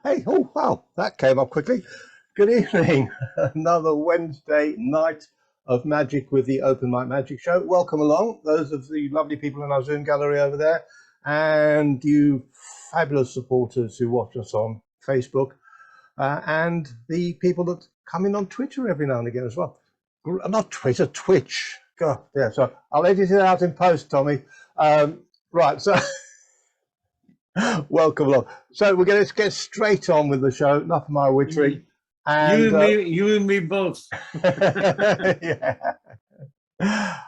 Hey, oh, wow, that came up quickly. Good evening. Another Wednesday night of magic with the Open Mic Magic Show. Welcome along, those of the lovely people in our Zoom gallery over there, and you fabulous supporters who watch us on Facebook, and the people that come in on Twitter every now and again as well. Not Twitter, Twitch. God, yeah, so I'll edit it out in post, Tommy. Right, so welcome along. So we're going to get straight on with the show. Enough of my witchery. And you and me both. yeah.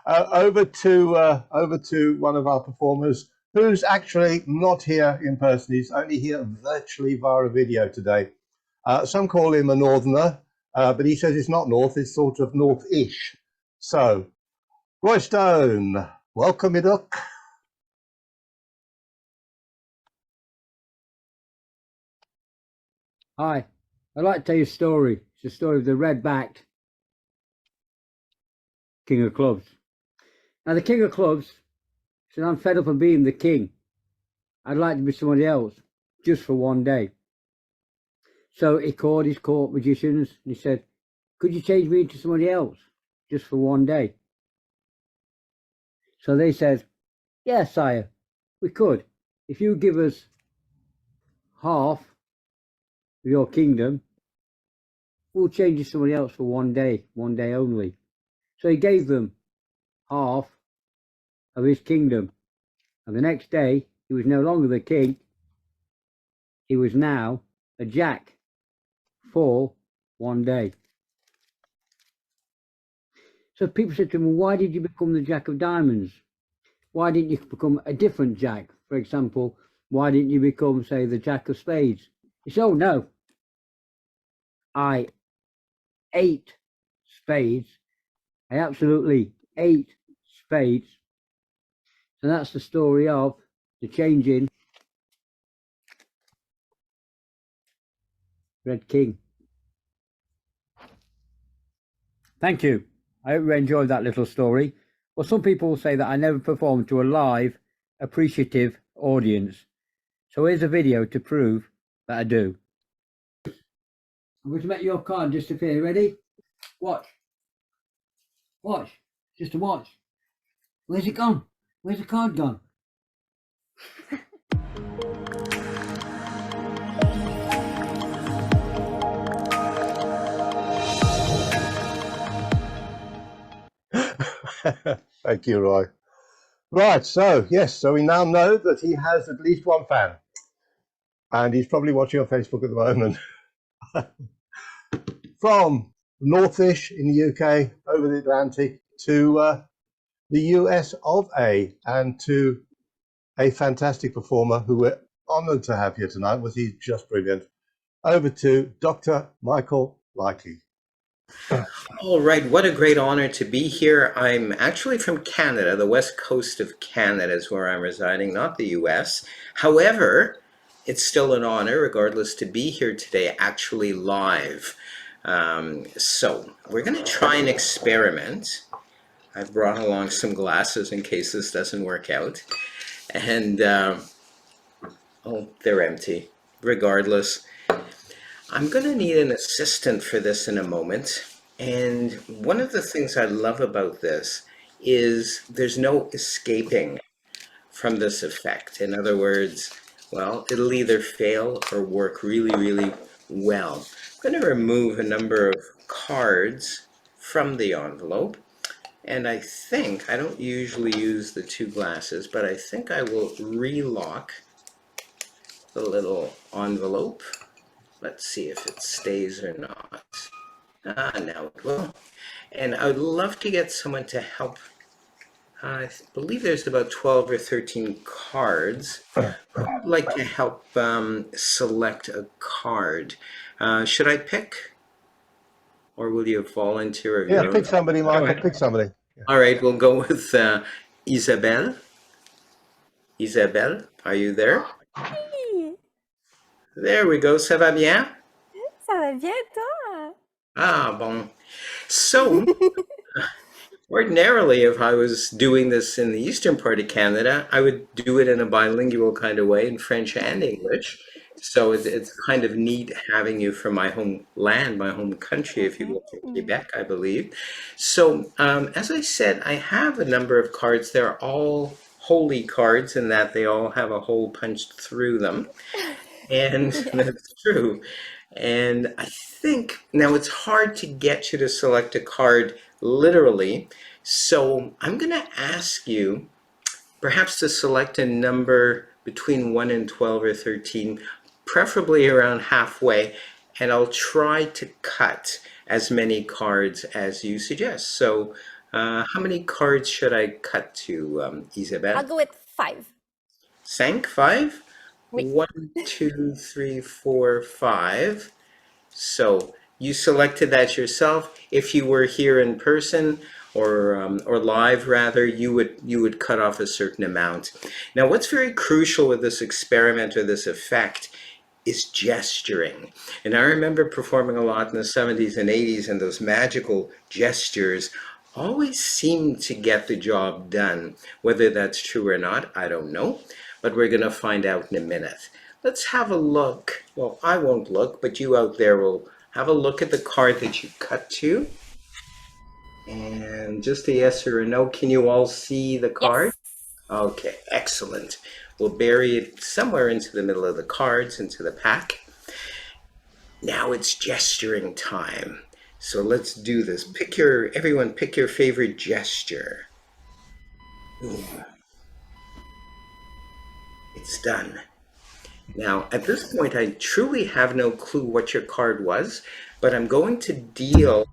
Over to one of our performers who's actually not here in person. He's only here virtually via a video today. Some call him a northerner, but he says it's not north, it's sort of north-ish. So, Roy Stone, welcome it up. Hi, I'd like to tell you a story. It's a story of the red-backed King of Clubs. Now, the King of Clubs said, I'm fed up of being the king. I'd like to be somebody else, just for one day. So he called his court magicians and he said, could you change me into somebody else, just for one day? So they said, yes, sire, we could. If you give us half of your kingdom, we'll change you to somebody else for one day only. So he gave them half of his kingdom, and the next day he was no longer the king, he was now a jack for one day. So people said to him, well, why did you become the Jack of Diamonds? Why didn't you become a different Jack? For example, why didn't you become, say, the Jack of Spades? He said, oh no, I ate spades. I absolutely ate spades. And that's the story of the changing Red King. Thank you. I hope you enjoyed that little story. Well, some people say that I never performed to a live, appreciative audience. So here's a video to prove that I do. I'm going to make your card disappear. Ready? Watch. Watch. Just a watch. Where's it gone? Where's the card gone? Thank you, Roy. Right, so yes, so we now know that he has at least one fan, and he's probably watching on Facebook at the moment. From Northish in the UK, over the Atlantic, to the US of A, and to a fantastic performer who we're honoured to have here tonight, was he's just brilliant. Over to Dr. Michael Likey. All right, what a great honor to be here. I'm actually from Canada. The west coast of Canada is where I'm residing, not the US. However, it's still an honor, regardless, to be here today, actually live. So we're going to try an experiment. I've brought along some glasses in case this doesn't work out. And, oh, they're empty. Regardless, I'm going to need an assistant for this in a moment. And one of the things I love about this is there's no escaping from this effect. In other words, well, it'll either fail or work really, really well. I'm going to remove a number of cards from the envelope. And I think, I don't usually use the two glasses, but I think I will relock the little envelope. Let's see if it stays or not. Now it will. And I would love to get someone to help. I believe there's about 12 or 13 cards. I'd like to help select a card. Should I pick? Or will you volunteer? Yeah, pick somebody, Michael. Pick somebody. Yeah. All right, we'll go with Isabelle. Isabelle, are you there? Oui. There we go. Ça va bien? Ça va bien, toi? Ah, bon. So, ordinarily, if I was doing this in the eastern part of Canada, I would do it in a bilingual kind of way in French and English. So it's kind of neat having you from my homeland, my home country, if you will, from Quebec, I believe. So, as I said, I have a number of cards. They're all holy cards in that they all have a hole punched through them. And Yeah. that's true. And I think now it's hard to get you to select a card literally. So I'm going to ask you perhaps to select a number between 1 and 12 or 13, preferably around halfway, and I'll try to cut as many cards as you suggest. So, how many cards should I cut to, Isabel? I'll go with 5. 5? Oui. 1, 2, 3, 4, 5. So you selected that yourself. If you were here in person or live rather, you would cut off a certain amount. Now, what's very crucial with this experiment or this effect is gesturing. And I remember performing a lot in the 70s and 80s, and those magical gestures always seemed to get the job done. Whether that's true or not, I don't know, but we're going to find out in a minute. Let's have a look. Well, I won't look, but you out there will have a look at the card that you cut to. And just a yes or a no, can you all see the card? Yes. Okay, excellent. We'll bury it somewhere into the middle of the cards, into the pack. Now it's gesturing time. So let's do this. Everyone pick your favorite gesture. Ooh. It's done. Now, at this point, I truly have no clue what your card was, but I'm going to deal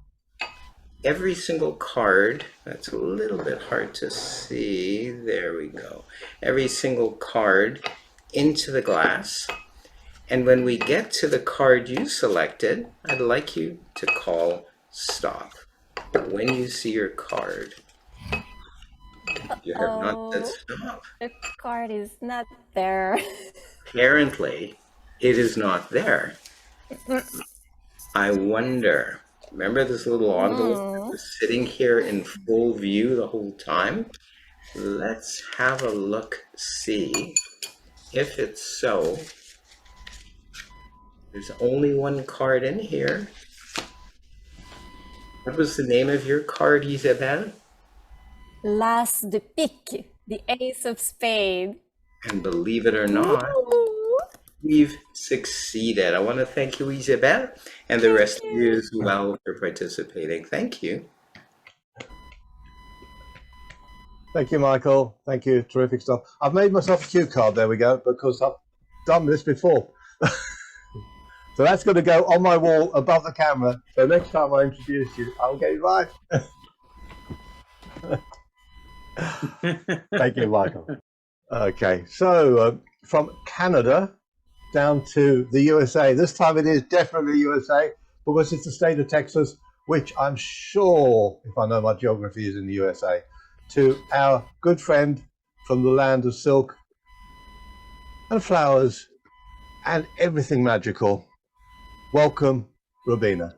every single card. That's a little bit hard to see. There we go. Every single card into the glass. And when we get to the card you selected, I'd like you to call stop when you see your card. You have not said stop. The card is not there. Apparently, it is not there. I wonder, remember this little envelope that was sitting here in full view the whole time? Let's have a look, see if it's so. There's only one card in here. What was the name of your card, Isabel? L'as de pique, the ace of spade. And believe it or not, Ooh. we've succeeded. I want to thank you, Isabel, and the rest of you as well for participating. Thank you. Thank you, Michael. Thank you. Terrific stuff. I've made myself a cue card. There we go, because I've done this before. So that's going to go on my wall above the camera. So next time I introduce you, I'll get it right. Thank you, Michael. Okay, so from Canada down to the USA. This time it is definitely USA because it's the state of Texas, which I'm sure, if I know my geography, is in the USA. To our good friend from the land of silk and flowers and everything magical. Welcome, Robina.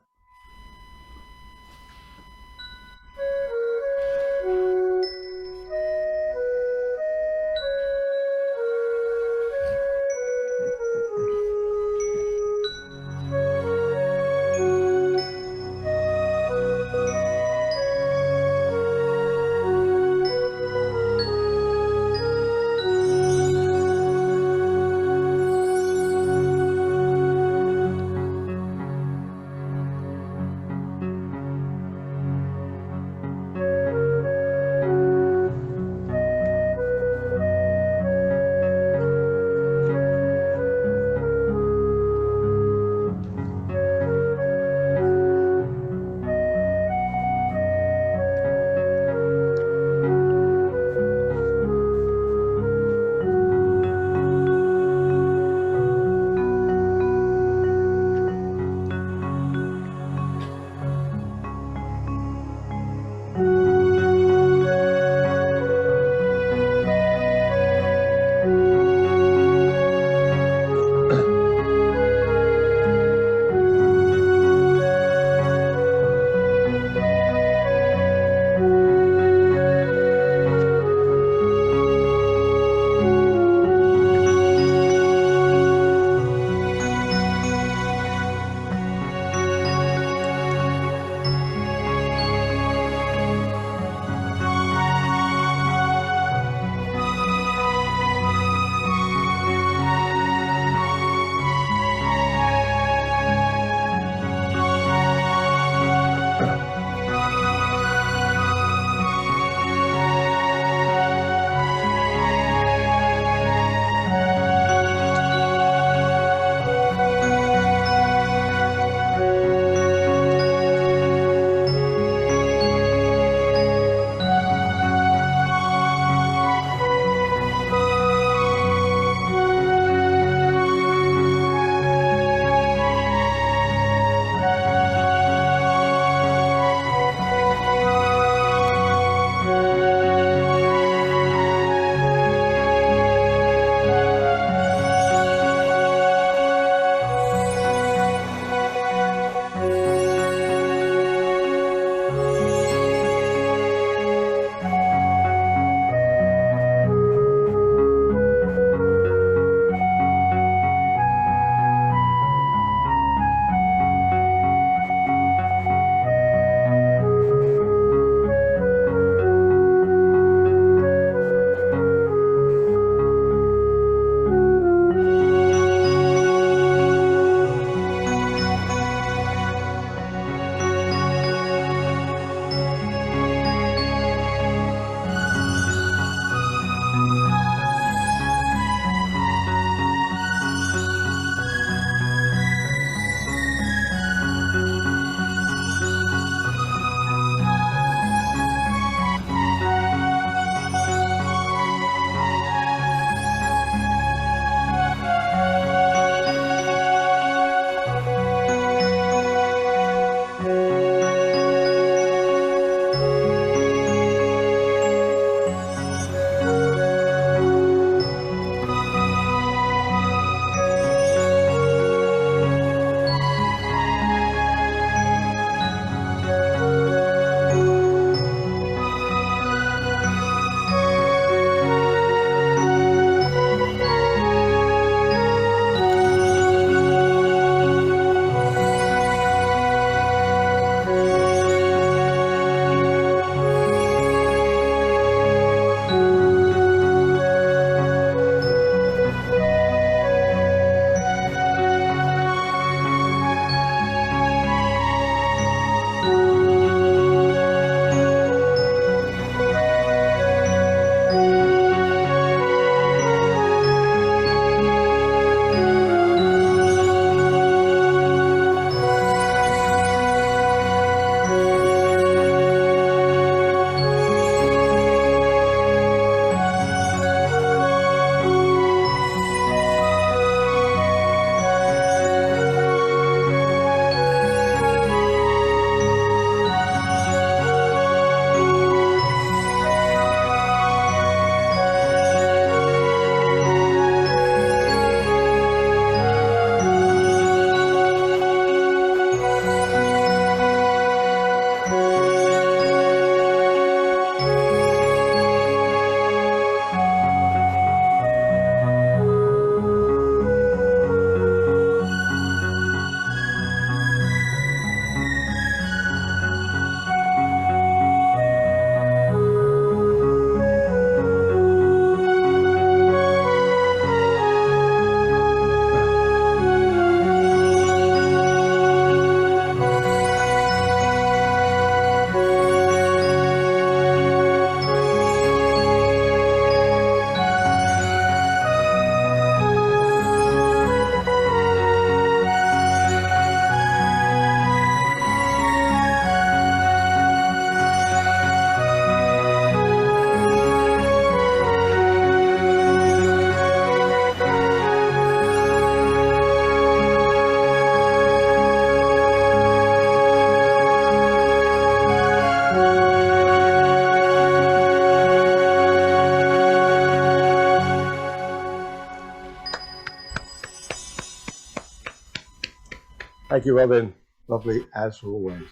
Thank you, Robin. Lovely as always.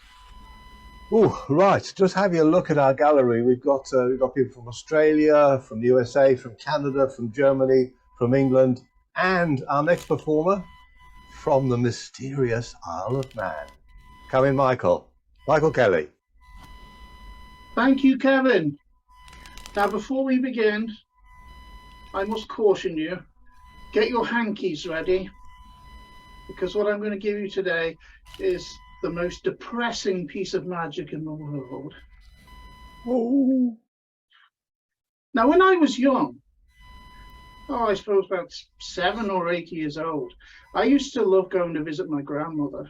Oh, right. Just having a look at our gallery. We've got people from Australia, from the USA, from Canada, from Germany, from England, and our next performer from the mysterious Isle of Man. Come in, Michael. Michael Kelly. Thank you, Kevin. Now, before we begin, I must caution you, get your hankies ready, because what I'm going to give you today is the most depressing piece of magic in the world. Oh. Now, when I was young, I suppose about 7 or 8 years old, I used to love going to visit my grandmother.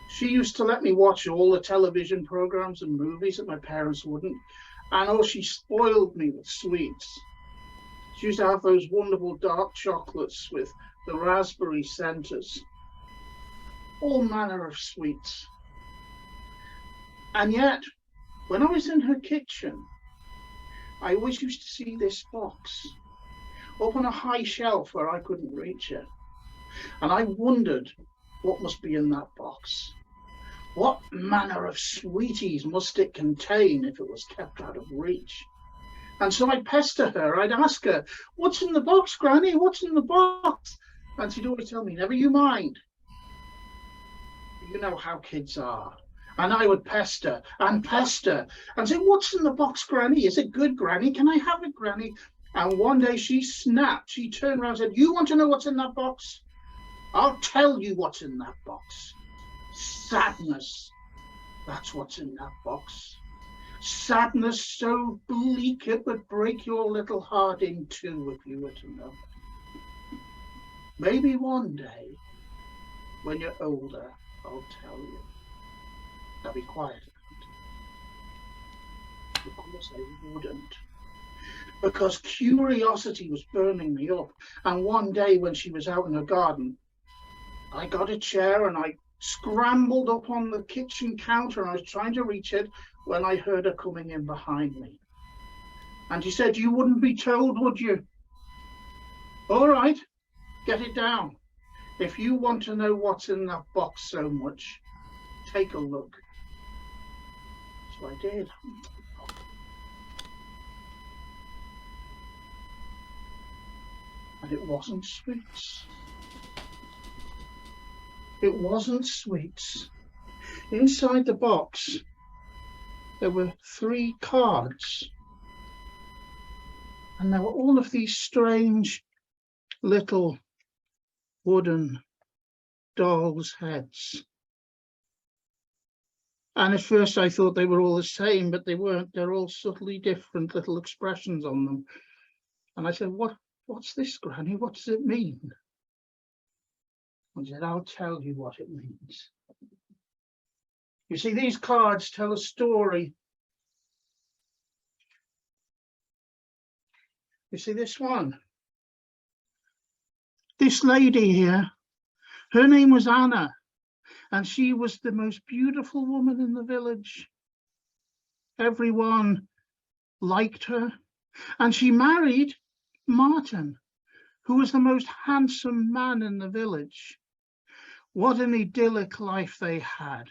She used to let me watch all the television programs and movies that my parents wouldn't, and she spoiled me with sweets. She used to have those wonderful dark chocolates with the raspberry centers, all manner of sweets. And yet, when I was in her kitchen, I always used to see this box up on a high shelf where I couldn't reach it. And I wondered what must be in that box. What manner of sweeties must it contain if it was kept out of reach? And so I'd pester her. I'd ask her, "What's in the box, Granny? What's in the box?" And she'd always tell me, "Never you mind." You know how kids are. And I would pester and say, "What's in the box, Granny? Is it good, Granny? Can I have it, Granny?" And one day she snapped. She turned around and said, "You want to know what's in that box? I'll tell you what's in that box. Sadness. That's what's in that box. Sadness so bleak it would break your little heart in two if you were to know. Maybe one day, when you're older, I'll tell you." Now be quiet. Of course I wouldn't. Because curiosity was burning me up. And one day when she was out in her garden, I got a chair and I scrambled up on the kitchen counter and I was trying to reach it when I heard her coming in behind me. And she said, "You wouldn't be told, would you?" "All right, get it down. If you want to know what's in that box so much, take a look." So I did. And it wasn't sweets. It wasn't sweets. Inside the box, there were 3 cards. And there were all of these strange little wooden dolls' heads. And at first I thought they were all the same, but they weren't. They're all subtly different little expressions on them. And I said, What's this, Granny? What does it mean?" And she said, "I'll tell you what it means. You see, these cards tell a story. You see this one? This lady here, her name was Anna, and she was the most beautiful woman in the village. Everyone liked her, and she married Martin, who was the most handsome man in the village. What an idyllic life they had,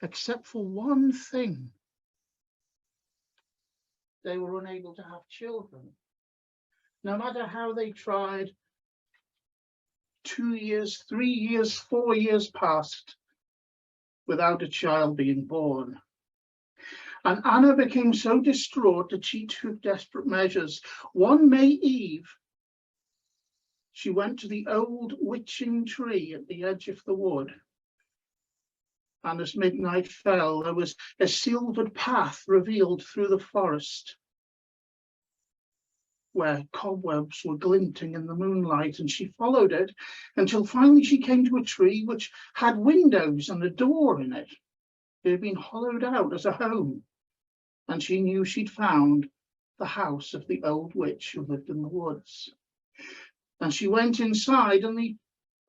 except for one thing. They were unable to have children. No matter how they tried, 2 years, 3 years, 4 years passed without a child being born. And Anna became so distraught that she took desperate measures. One May Eve, she went to the old witching tree at the edge of the wood. And as midnight fell, there was a silvered path revealed through the forest, where cobwebs were glinting in the moonlight, and she followed it until finally she came to a tree which had windows and a door in it. It had been hollowed out as a home, and she knew she'd found the house of the old witch who lived in the woods. And she went inside, and the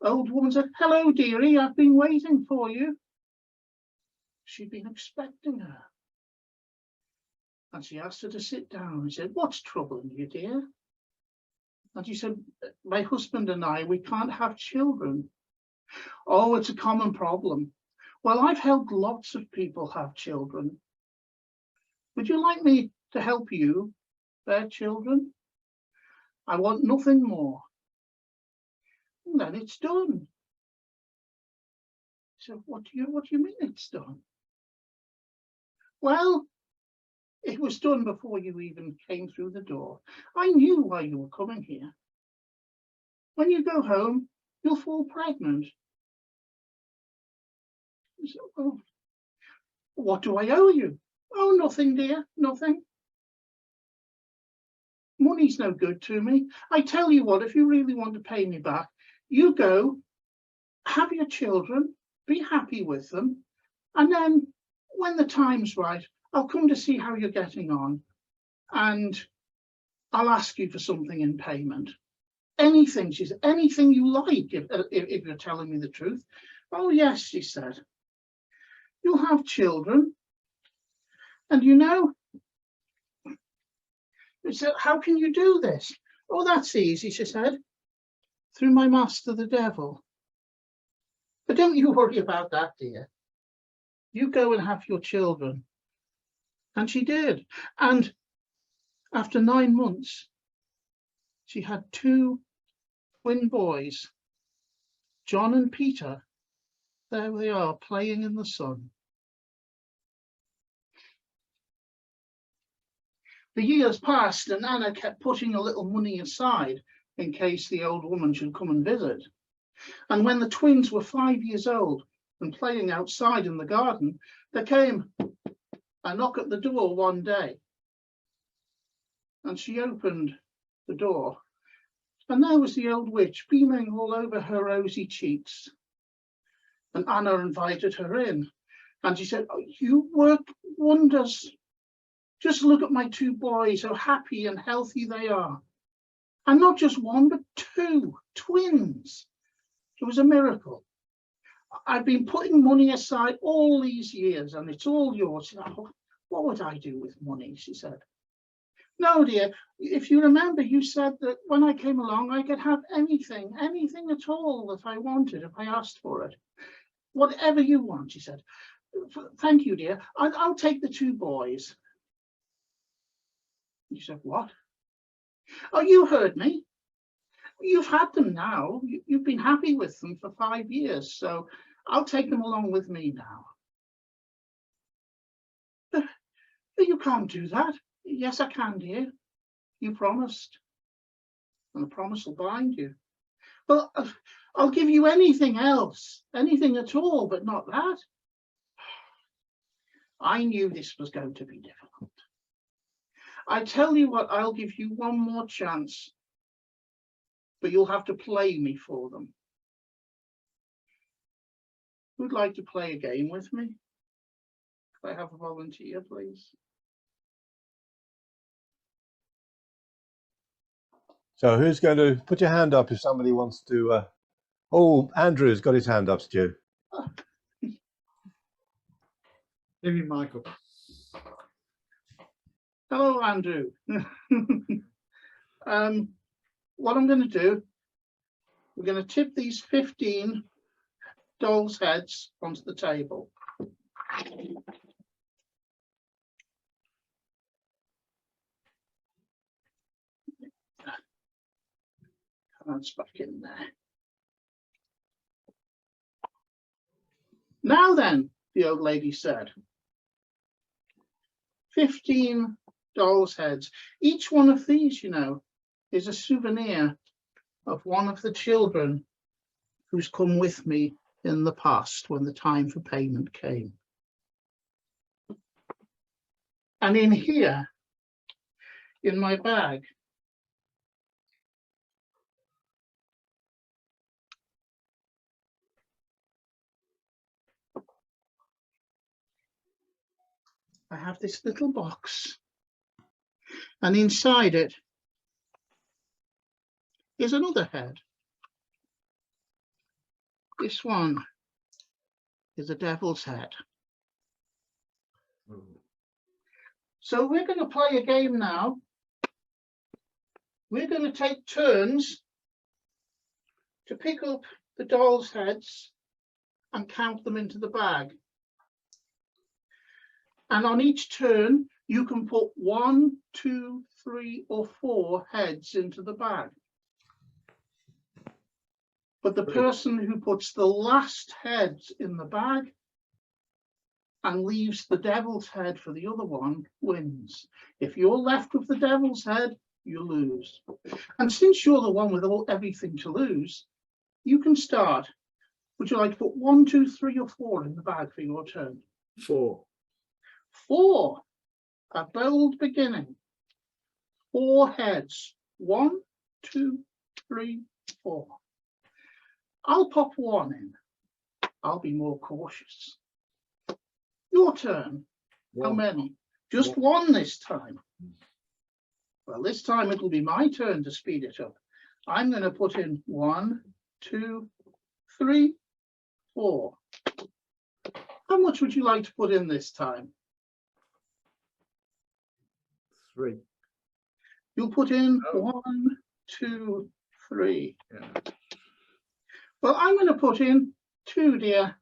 old woman said, "Hello, dearie, I've been waiting for you." She'd been expecting her. And she asked her to sit down and said, "What's troubling you, dear?" And she said, "My husband and I, we can't have children. Oh, it's a common problem. Well, I've helped lots of people have children. Would you like me to help you bear children? I want nothing more. And then it's done. So what do you mean it's done? Well, it was done before you even came through the door. I knew why you were coming here. When you go home, you'll fall pregnant. So, oh, what do I owe you? Oh, nothing, dear, nothing. Money's no good to me. I tell you what, if you really want to pay me back, you go, have your children, be happy with them, and then when the time's right, I'll come to see how you're getting on, and I'll ask you for something in payment. Anything, she said, anything you like, if you're telling me the truth. Oh, yes, she said. You'll have children, and you know, he said, how can you do this? Oh, that's easy, she said, through my master, the devil. But don't you worry about that, dear. You go and have your children. And she did. And after 9 months, she had 2 twin boys, John and Peter. There they are, playing in the sun. The years passed, and Anna kept putting a little money aside in case the old woman should come and visit. And when the twins were 5 years old and playing outside in the garden, there came a knock at the door one day. And she opened the door, and there was the old witch beaming all over her rosy cheeks. And Anna invited her in, and she said, oh, you work wonders. Just look at my 2 boys, how happy and healthy they are. And not just 1, but 2 twins. It was a miracle. I've been putting money aside all these years, and it's all yours. Oh, what would I do with money, she said. No, dear, if you remember, you said that when I came along, I could have anything at all that I wanted if I asked for it. Whatever you want, she said. Thank you, dear. I'll take the 2 boys. You said, what? Oh, you heard me. You've had them now. You've been happy with them for 5 years, so I'll take them along with me now. But you can't do that. Yes, I can, dear. You promised. And the promise will bind you. Well, I'll give you anything else, anything at all, but not that. I knew this was going to be difficult. I tell you what, I'll give you 1 more chance, but you'll have to play me for them. Who'd like to play a game with me? Could I have a volunteer, please? So who's going to put your hand up if somebody wants to? Oh, Andrew's got his hand up, Stu. Maybe Michael. Hello, Andrew. What I'm going to do, we're going to tip these 15 dolls' heads onto the table. That's back in there. Now then, the old lady said, 15 dolls' heads. Each one of these, you know, is a souvenir of one of the children who's come with me in the past when the time for payment came. And in here, in my bag, I have this little box, and inside it is another head. This one is a devil's head. So we're going to play a game now. We're going to take turns to pick up the dolls' heads and count them into the bag. And on each turn, you can put 1, 2, 3, or 4 heads into the bag. But the person who puts the last heads in the bag and leaves the devil's head for the other one wins. If you're left with the devil's head, you lose. And since you're the one with everything to lose, you can start. Would you like to put 1, 2, 3, or 4 in the bag for your turn? 4. 4. A bold beginning. 4 heads. 1, 2, 3, 4. I'll pop 1 in. I'll be more cautious. Your turn. How many? Just 1 this time. Well, this time it'll be my turn to speed it up. I'm going to put in 1, 2, 3, 4. How much would you like to put in this time? 3. You'll put in Oh. 1, 2, 3. Yeah. Well, I'm going to put in 2, dear.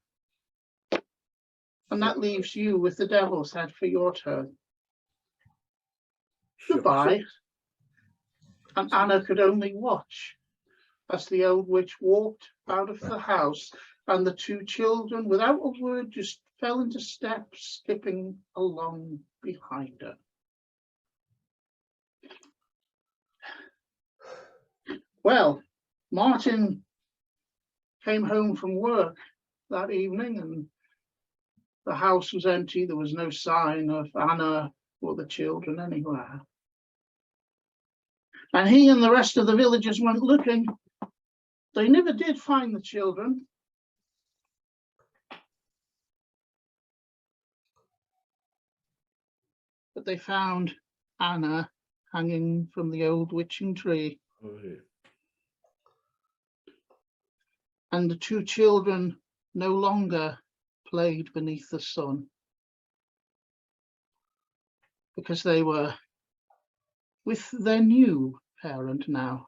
And that leaves you with the devil's head for your turn. Goodbye. And Anna could only watch as the old witch walked out of the house, and the 2 children, without a word, just fell into step, skipping along behind her. Well, Martin came home from work that evening, and the house was empty. There was no sign of Anna or the children anywhere. And he and the rest of the villagers went looking. They never did find the children. But they found Anna hanging from the old witching tree. Oh, yeah. And the 2 children no longer played beneath the sun, because they were with their new parent now.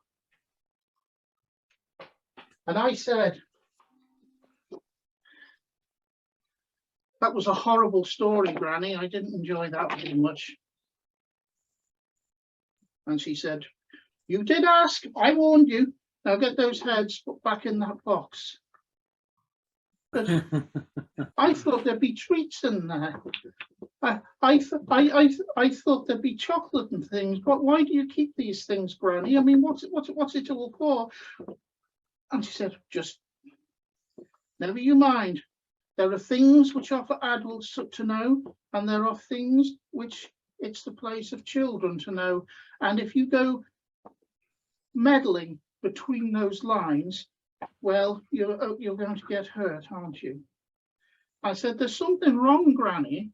And I said, that was a horrible story, Granny. I didn't enjoy that very much. And she said, you did ask, I warned you. Now get those heads put back in that box. But I thought there'd be treats in there. I thought there'd be chocolate and things. But why do you keep these things, Granny? I mean, what's it all for? And she said, just never you mind. There are things which are for adults to know, and there are things which it's the place of children to know. And if you go meddling between those lines, well, you're going to get hurt, aren't you? I said, there's something wrong, Granny.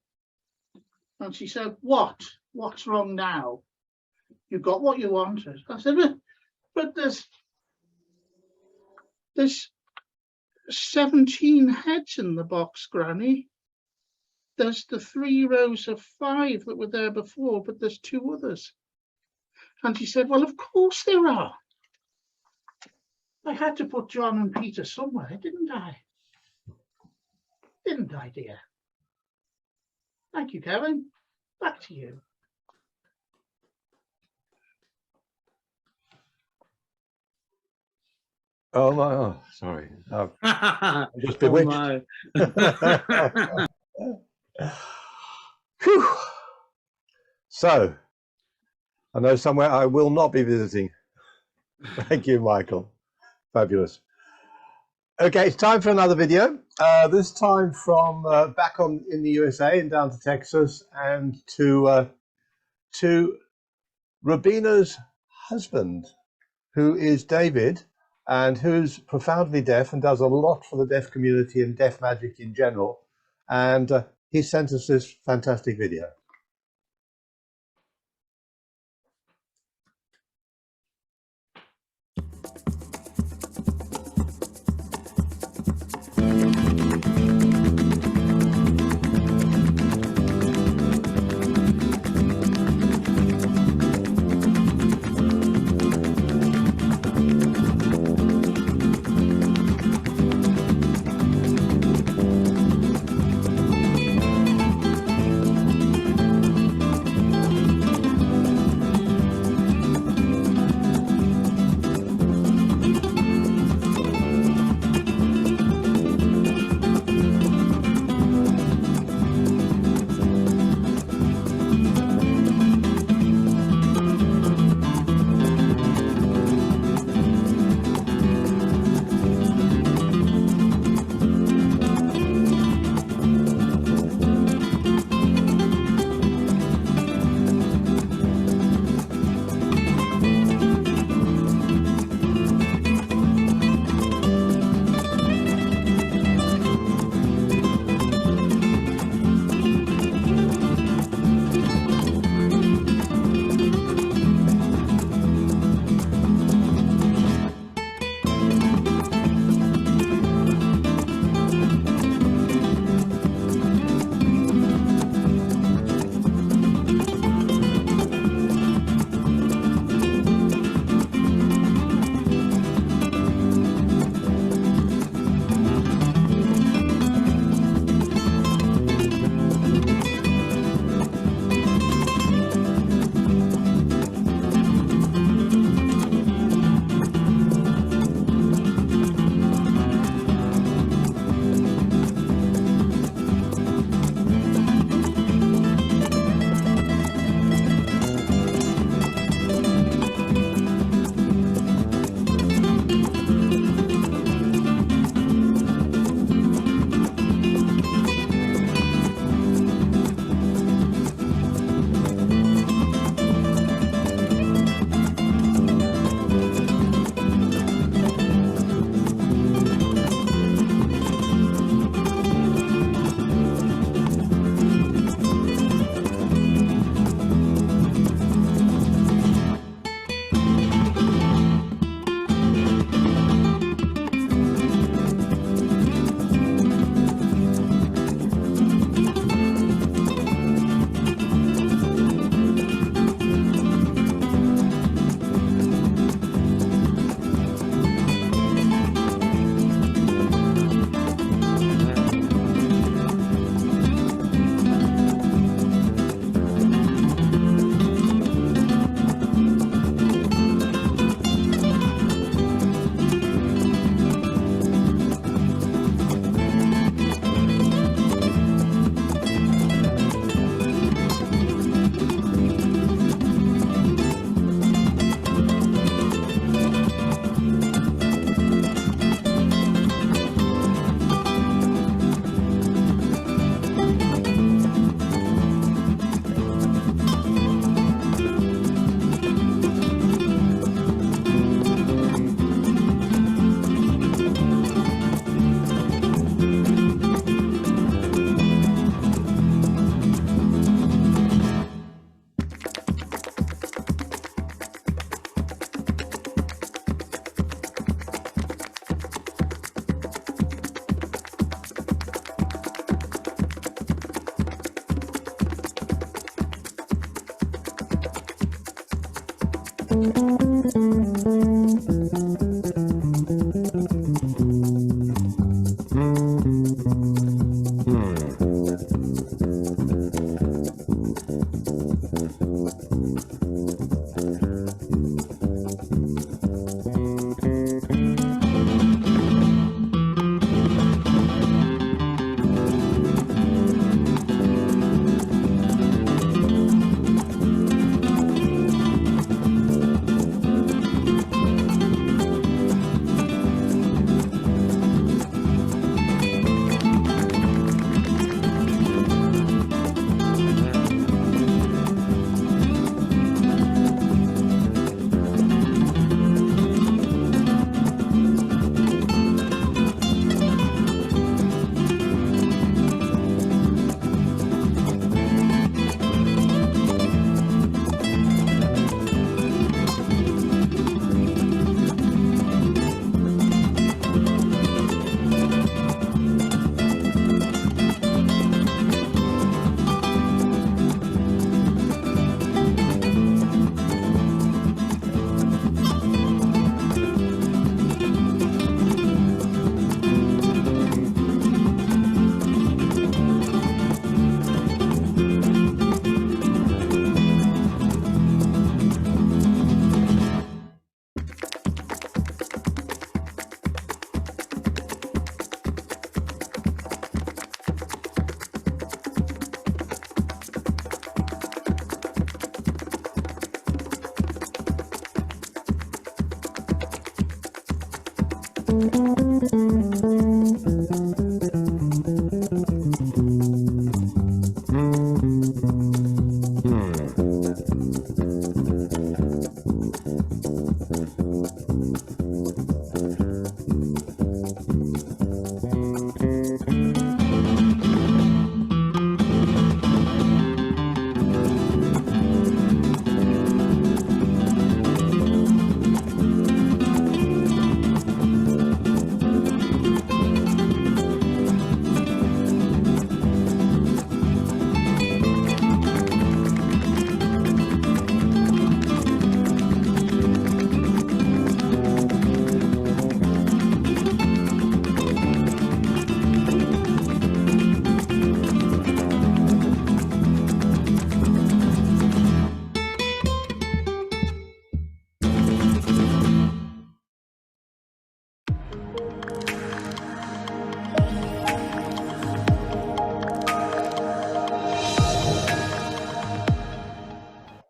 And she said, what? What's wrong now? You got what you wanted. I said, but there's 17 heads in the box, Granny. There's the 3 rows of 5 that were there before, but there's 2 others. And she said, well, of course there are. I had to put John and Peter somewhere, didn't I? Didn't I, dear? Thank you, Kevin. Back to you. Oh my! Oh, sorry. I've just Oh, bewitched. my. Phew. So, I know somewhere I will not be visiting. Thank you, Michael. Fabulous. Okay, it's time for another video. This time from back in the USA and down to Texas, and to Robina's husband, who is David, and who's profoundly deaf and does a lot for the deaf community and deaf magic in general. And he sent us this fantastic video.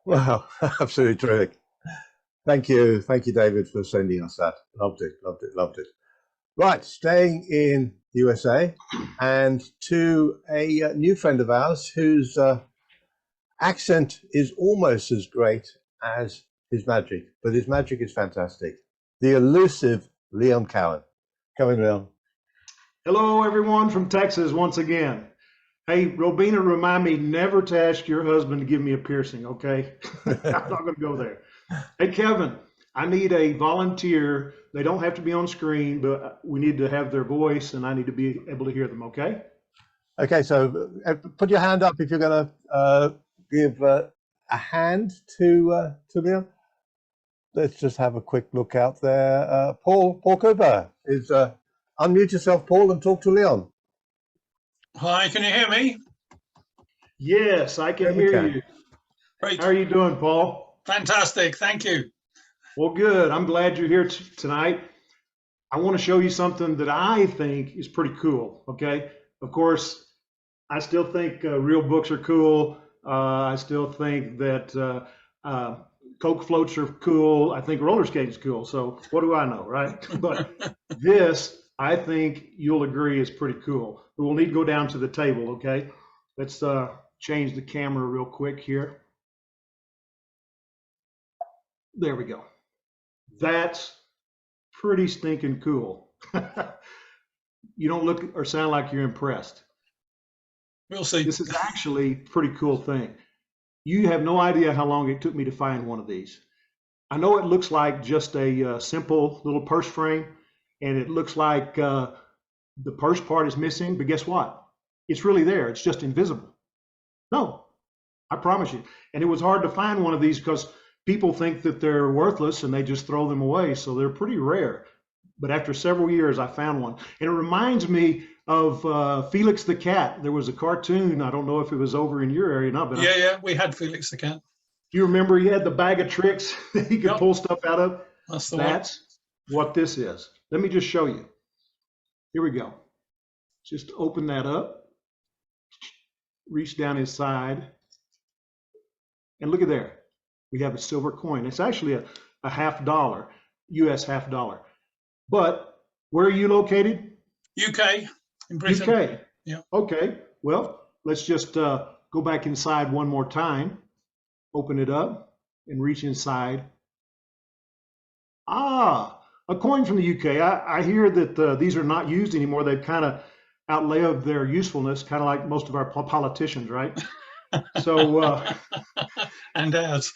Wow, absolutely terrific. Thank you, David, for sending us that. Loved it, loved it, loved it. Right, staying in the USA and to a new friend of ours whose accent is almost as great as his magic, but his magic is fantastic. The elusive Leon Cowan. Come in, Leon. Hello, everyone from Texas once again. Hey, Robina, remind me never to ask your husband to give me a piercing, okay? I'm not going to go there. Hey, Kevin, I need a volunteer. They don't have to be on screen, but we need to have their voice, and I need to be able to hear them, okay? Okay, so put your hand up if you're going to give a hand to Leon. Let's just have a quick look out there. Paul Cooper is unmute yourself, Paul, and talk to Leon. Hi, can you hear me? Yes, I can hear you. Great. How are you doing, Paul? Fantastic, thank you. Well, good. I'm glad you're here tonight. I want to show you something that I think is pretty cool, okay? Of course, I still think real books are cool. I still think that Coke floats are cool. I think roller skating is cool. So what do I know, right? But this, I think you'll agree, is pretty cool. But we'll need to go down to the table, okay? Let's change the camera real quick here. There we go. That's pretty stinking cool. You don't look or sound like you're impressed. We'll see. This is actually a pretty cool thing. You have no idea how long it took me to find one of these. I know it looks like just a simple little purse frame, and it looks like the purse part is missing, but guess what? It's really there. It's just invisible. No, I promise you. And it was hard to find one of these because people think that they're worthless and they just throw them away. So they're pretty rare. But after several years, I found one. And it reminds me of Felix the Cat. There was a cartoon. I don't know if it was over in your area or not, but Yeah, we had Felix the cat. you remember he had the bag of tricks that he could Yep. pull stuff out of? That's the one. That's what this is. Let me just show you. Here we go. Just open that up, reach down inside, and look at there. We have a silver coin. It's actually a $50, US $50. But where are you located? UK in Britain. UK. Yeah. Okay. Well, let's just go back inside one more time. Open it up and reach inside. Ah, a coin from the UK. I hear that these are not used anymore. They've kind of outlived their usefulness, kind of like most of our politicians, right? So, And ours.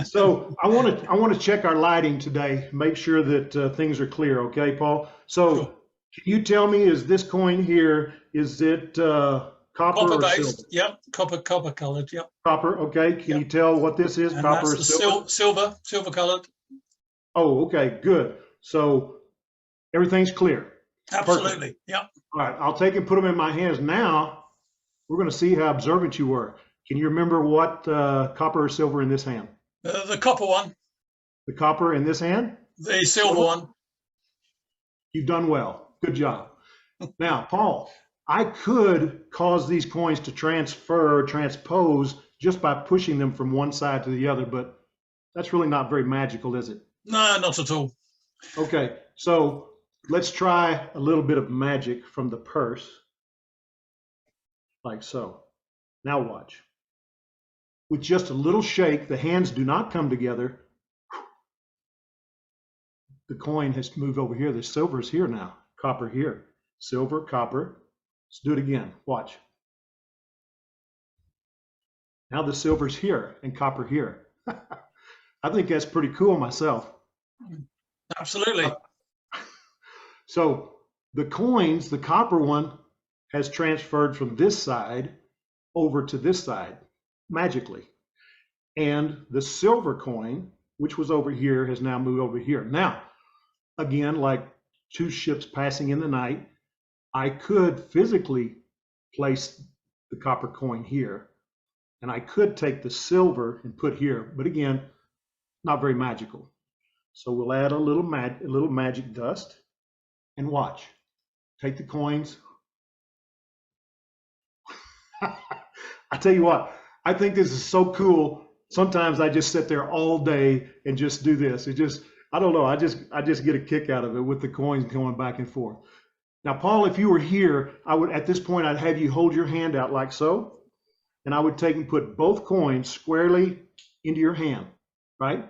so I want to check our lighting today. Make sure that things are clear. Okay, Paul. So, Sure. can you tell me, is this coin here? Is it copper Copper or based. silver? Yep. Copper coloured. Yep. Copper. Okay. Can Yep. you tell what this is? And Copper or that's the silver? silver coloured. Oh, okay. Good. So everything's clear. Absolutely. Yep. All right. I'll take and put them in my hands now. We're going to see how observant you were. Can you remember what copper or silver in this hand? The copper one. The copper in this hand? The silver one. You've done well. Good job. Now, Paul, I could cause these coins to transfer or transpose just by pushing them from one side to the other, but that's really not very magical, is it? No, not at all. Okay, so let's try a little bit of magic from the purse, like so. Now watch. With just a little shake, the hands do not come together. The coin has moved over here. The silver is here now. Copper here. Silver, copper. Let's do it again. Watch. Now the silver's here and copper here. I think that's pretty cool myself. Absolutely. So the coins, the copper one has transferred from this side over to this side magically. And the silver coin, which was over here, has now moved over here. Now, again, like two ships passing in the night, I could physically place the copper coin here, and I could take the silver and put here, but again, not very magical. So we'll add a little magic dust and watch. Take the coins. I tell you what, I think this is so cool. Sometimes I just sit there all day and just do this. It just, I don't know, I just get a kick out of it with the coins going back and forth. Now, Paul, if you were here, I would, at this point, I'd have you hold your hand out like so, and I would take and put both coins squarely into your hand, right?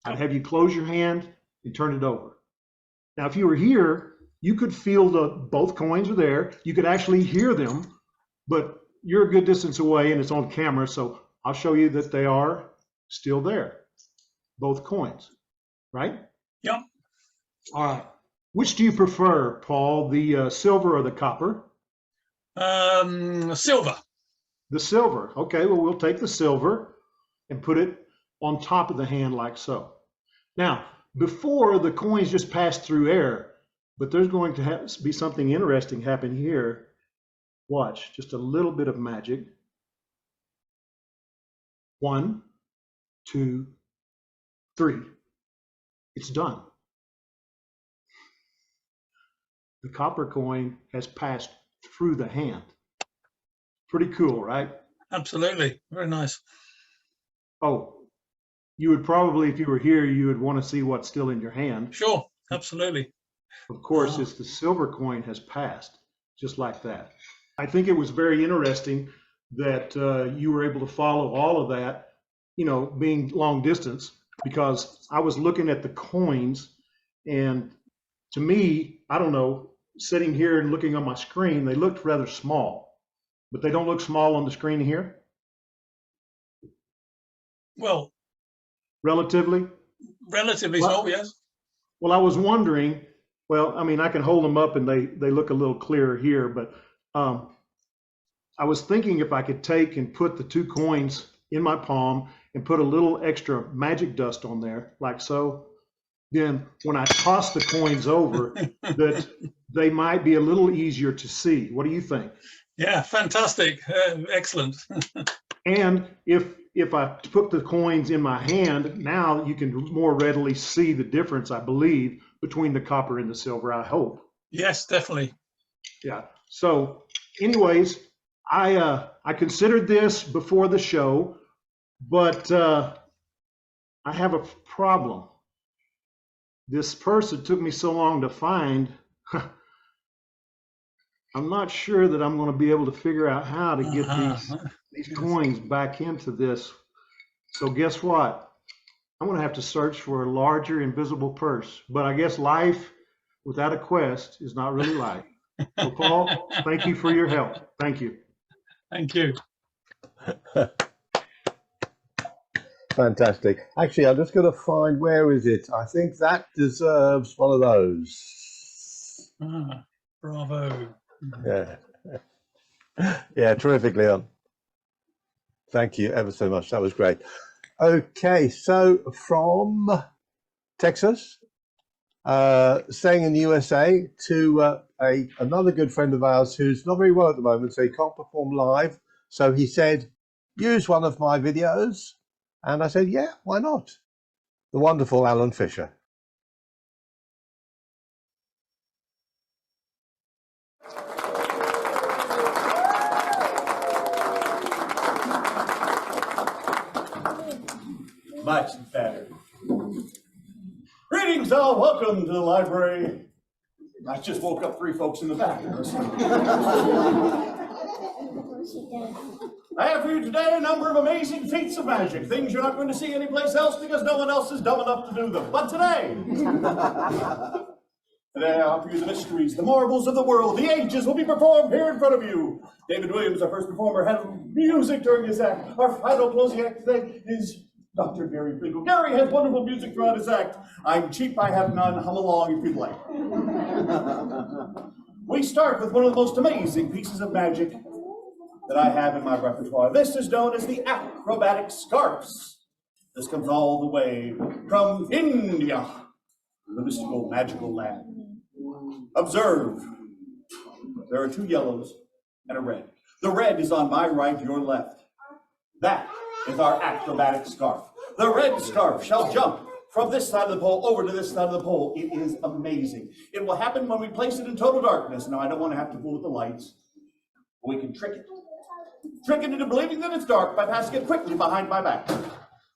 I'd have you close your hand and turn it over. Now, if you were here, you could feel both coins are there. You could actually hear them, but you're a good distance away and it's on camera, so I'll show you that they are still there, both coins, right? Yep. All right. Which do you prefer, Paul, the silver or the copper? Silver. The silver. Okay, well, we'll take the silver and put it on top of the hand like so. Now, before the coins just passed through air, but there's going to be something interesting happen here. Watch, just a little bit of magic. 1, 2, 3. It's done. The copper coin has passed through the hand. Pretty cool, right? Absolutely. Very nice. Oh, you would probably, if you were here, you would want to see what's still in your hand. Sure. Absolutely. Of course, it's the silver coin has passed, just like that. I think it was very interesting that you were able to follow all of that, you know, being long distance, because I was looking at the coins, and to me, I don't know, sitting here and looking on my screen, they looked rather small, but they don't look small on the screen here? Well, Relatively? small, yes. Well, I was wondering, well, I mean, I can hold them up and they look a little clearer here, but I was thinking if I could take and put the two coins in my palm and put a little extra magic dust on there, like so, then when I toss the coins over, that they might be a little easier to see. What do you think? Yeah, fantastic. Excellent. And if I put the coins in my hand, now you can more readily see the difference, I believe, between the copper and the silver, I hope. Yes, definitely. Yeah. So anyways, I considered this before the show, but I have a problem. This purse that took me so long to find, I'm not sure that I'm going to be able to figure out how to get these coins back into this. So guess what? I'm going to have to search for a larger invisible purse. But I guess life without a quest is not really life. So Paul, thank you for your help. Thank you. Thank you. Fantastic. Actually, I'm just going to find, where is it? I think that deserves one of those. Bravo. Yeah. Yeah, terrific, Leon. Thank you ever so much. That was great. Okay, so from Texas, staying in the USA, to another good friend of ours who's not very well at the moment, so he can't perform live. So he said, use one of my videos. And I said, yeah, why not? The wonderful Alan Fisher. Much better. Greetings all, welcome to the library. I just woke up 3 folks in the back. I have for you today a number of amazing feats of magic, things you're not going to see anyplace else because no one else is dumb enough to do them. But today I offer you the mysteries, the marvels of the world, the ages will be performed here in front of you. David Williams, our first performer, had music during his act. Our final closing act today is Dr. Gary Finkel. Gary has wonderful music throughout his act. I'm cheap, I have none. Hum along if you'd like. We start with one of the most amazing pieces of magic that I have in my repertoire. This is known as the acrobatic scarfs. This comes all the way from India, the mystical, magical land. Observe. There are 2 yellows and a red. The red is on my right, your left. That is our acrobatic scarf. The red scarf shall jump from this side of the pole over to this side of the pole. It is amazing. It will happen when we place it in total darkness. Now, I don't want to have to fool with the lights. But we can trick it. Trick it into believing that it's dark by passing it quickly behind my back.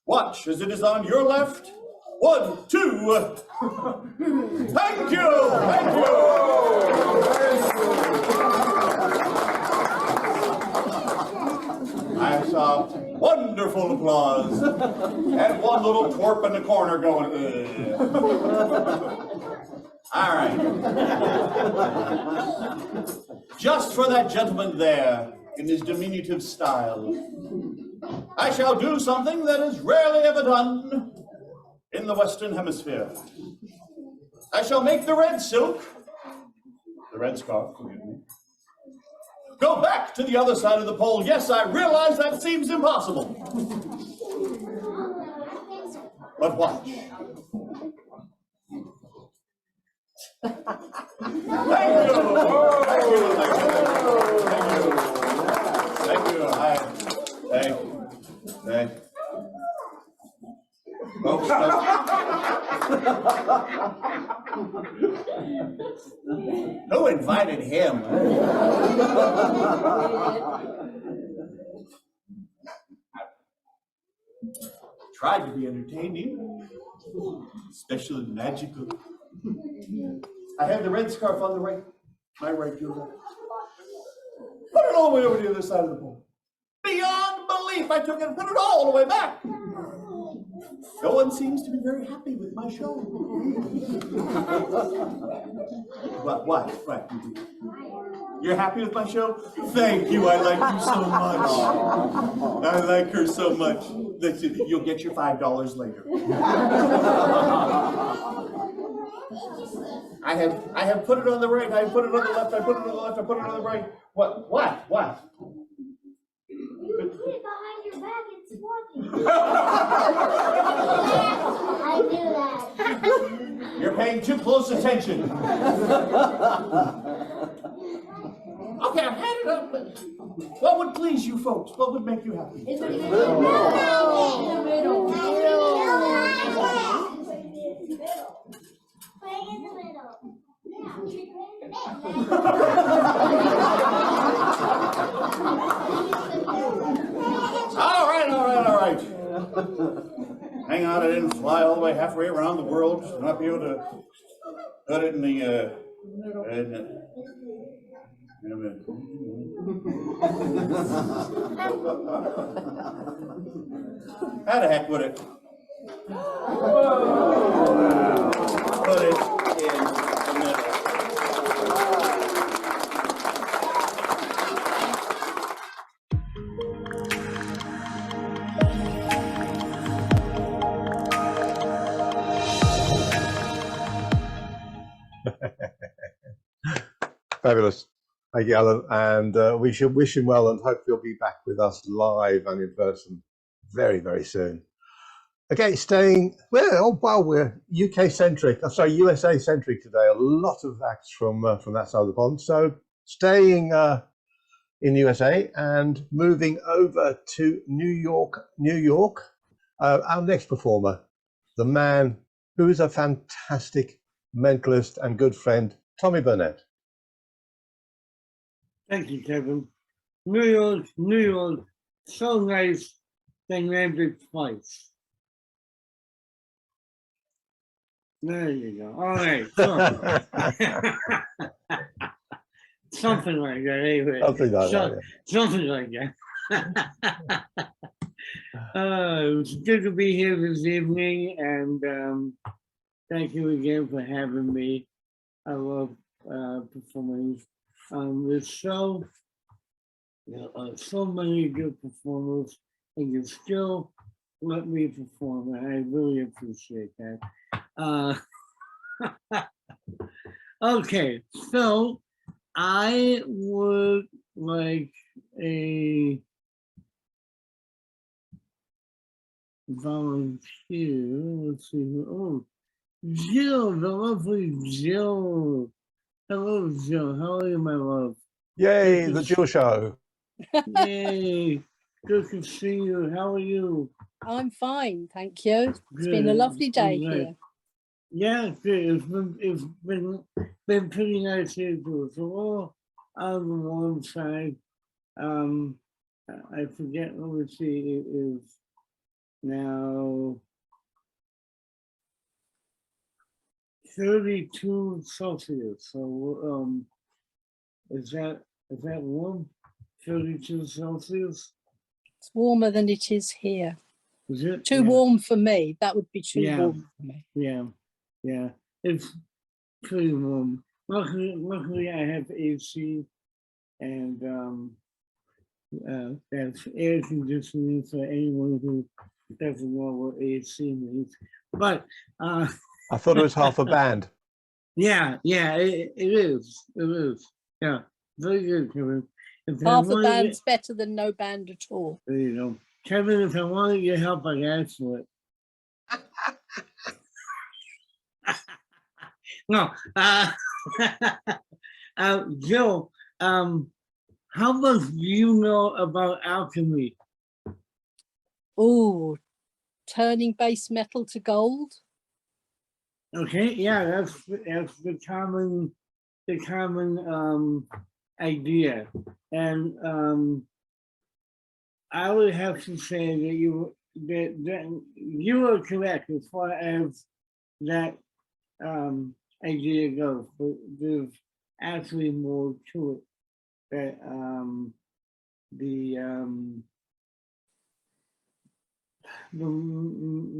Watch as it is on your left. 1, 2. Thank you! Thank you! I saw wonderful applause and one little twerp in the corner going, ugh. All right. Just for that gentleman there, in his diminutive style, I shall do something that is rarely ever done in the Western Hemisphere. I shall make the red silk, the red scarf, forgive me, go back to the other side of the pole. Yes, I realize that seems impossible. But watch. Thank you. Thank you. Thank you. Thank you. Thank you. Folks, who invited him? Tried to be entertaining, especially magical. I had the red scarf on the right, my right, your left. Put it all the way over to the other side of the pole. Beyond belief, I took it and put it all the way back. No one seems to be very happy with my show. What? You're happy with my show? Thank you. I like you so much. I like her so much. You'll get your $5 later. I have put it on the right. I put it on the left. I put it on the left. I put it on the right. What? You put it behind your back. It's working. I knew that. You're paying too close attention. Okay, I've had it up. What would please you folks? What would make you happy? In the middle. All right. Hang on, I didn't fly all the way halfway around the world to not be able to put it in the how the heck would it? Put it in the middle. Fabulous. Thank you, Alan. And we should wish him well and hope he'll be back with us live and in person very, very soon. Okay, staying, well, we're UK centric, sorry, USA centric today. A lot of acts from that side of the pond. So staying in the USA and moving over to New York, our next performer, the man who is a fantastic mentalist and good friend, Tommy Burnett. Thank you, Kevin. New York, so nice, they named it twice. There you go. All right. So, something like that, anyway. Something like that. It's good to be here this evening, and thank you again for having me. I love performing on this show. There are so many good performers, and you still let me perform, and I really appreciate that. Okay, so I would like a volunteer. Let's see. Oh, Jill, the lovely Jill. Hello, Jill. How are you, my love? Yay, the Jill Show. Yay. Good to see you. How are you? I'm fine, thank you. It's been a lovely day here. Yeah, it's been pretty nice here too. So all on the warm side. I forget what we see. It is now 32 Celsius. So is that warm? 32 Celsius? It's warmer than it is here. Is it? Too warm for me. That would be too warm for me. Yeah. It's pretty warm. Luckily I have AC and that's air conditioning for anyone who doesn't know what AC means. But I thought it was half a band. Yeah, it is. Yeah, very good, Kevin. Half a band's better than no band at all. There you go. Kevin, if I wanted your help, I asked for it. No, Jill, how much do you know about alchemy? Oh, turning base metal to gold. Okay, yeah, that's the common idea, and I would have to say that you are correct as far as that idea goes, but there's actually more to it. That the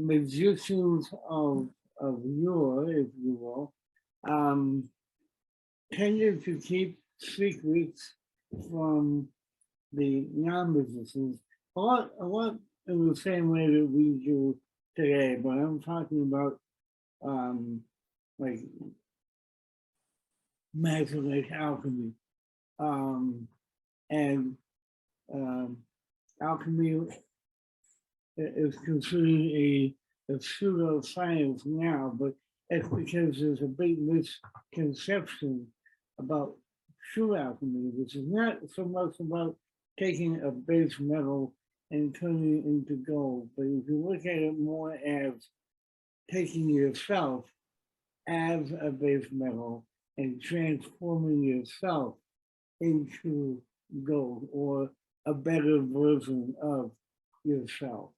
magicians of yore, if you will, tended to keep secrets from the non-magicians, a lot in the same way that we do today, but I'm talking about like magic, like alchemy, and alchemy is considered a pseudoscience now, but that's because there's a big misconception about true alchemy, which is not so much about taking a base metal and turning it into gold, but if you look at it more as taking yourself as a base metal and transforming yourself into gold or a better version of yourself,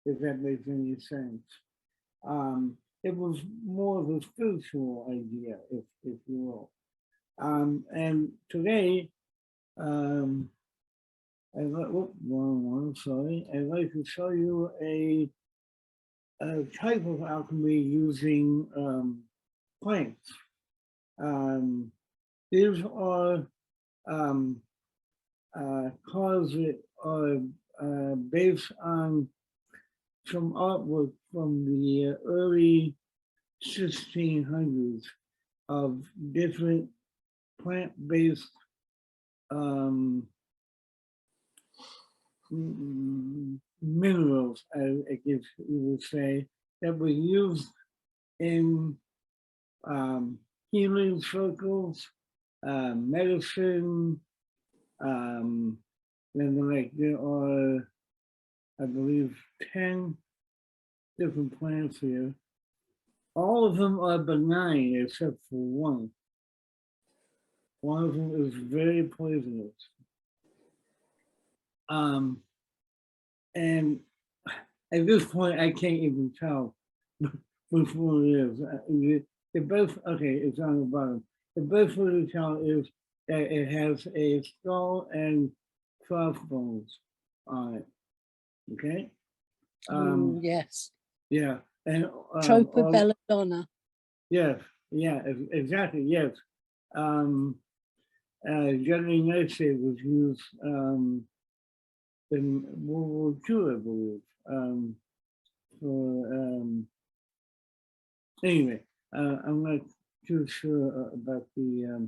if that makes any sense. It was more of a spiritual idea, if you will. And today, I'd like to show you a type of alchemy using plants. These are cards that are based on some artwork from the early 1600s of different plant-based minerals, I guess you would say, that were used in healing circles, medicine, and like there are, I believe, 10 different plants here. All of them are benign except for one. One of them is very poisonous. And at this point, I can't even tell which one it is. The best, okay, it's on the bottom. The best way to tell is that it has a skull and crossbones on it. Okay. Yes. Yeah. And Tropa belladonna. Yes. Yeah. Exactly. Yes. Generally, nightshade was used in World War II, I believe. Anyway, I'm not too sure about the.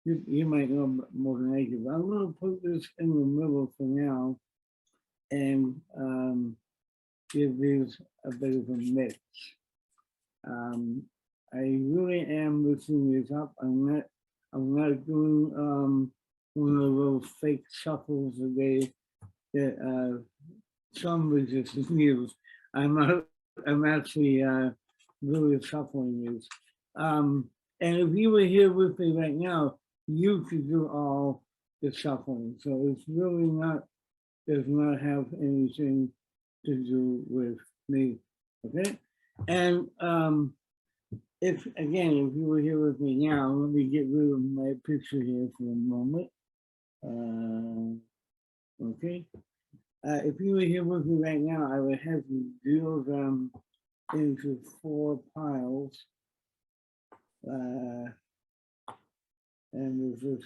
You might know more than I do, but I'm going to put this in the middle for now, and give these a bit of a mix. I really am mixing these up. I'm not doing one of those fake shuffles that some resistance use. I'm actually really shuffling these. And if you were here with me right now, you could do all the shuffling. So it's really does not have anything to do with me. Okay. And if you were here with me now, let me get rid of my picture here for a moment. Okay. If you were here with me right now, I would have you deal them into 4 piles. And there's this.